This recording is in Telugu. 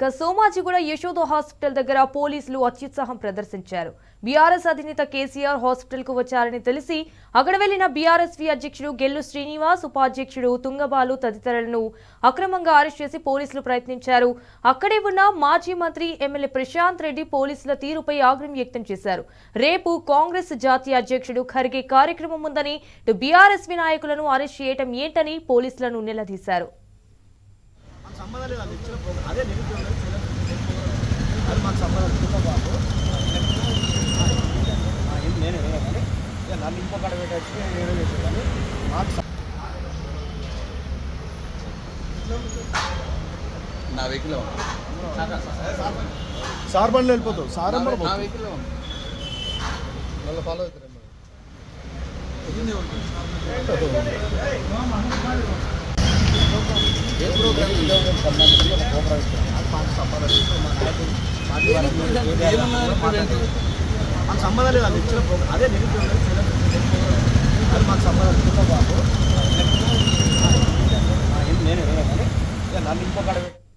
సోమాజిగూడ యశోద హాస్పిటల్ దగ్గర పోలీసులు అత్యుత్సాహం ప్రదర్శించారు. బీఆర్ఎస్ అధినేత కేసీఆర్ హాస్పిటల్ కు వచ్చారని తెలిసి అక్కడ వెళ్లిన బీఆర్ఎస్వి అధ్యక్షుడు గెల్లు శ్రీనివాస్, ఉపాధ్యక్షుడు తుంగబాలు తదితరులను అక్రమంగా అరెస్ట్ చేసి పోలీసులు ప్రయత్నించారు. అక్కడే ఉన్న మాజీ మంత్రి ఎమ్మెల్యే ప్రశాంత్ రెడ్డి పోలీసుల తీరుపై ఆగ్రహం వ్యక్తం చేశారు. రేపు కాంగ్రెస్ జాతీయ అధ్యక్షుడు ఖర్గే కార్యక్రమం ఉందని బీఆర్ఎస్వి నాయకులను అరెస్ట్ చేయడం ఏంటని పోలీసులను నిలదీశారు. నా వెహికల్ సార్ బండ్లు వెళ్ళిపోతావు సార్ నా వెహికల్ మళ్ళీ ఫాలో అవుతారు. మాకు సంబంధం లేదు అది ఇచ్చిన అదే నిరుద్యోగం మాకు సంబంధం బాబు నేను నన్ను ఇంకొక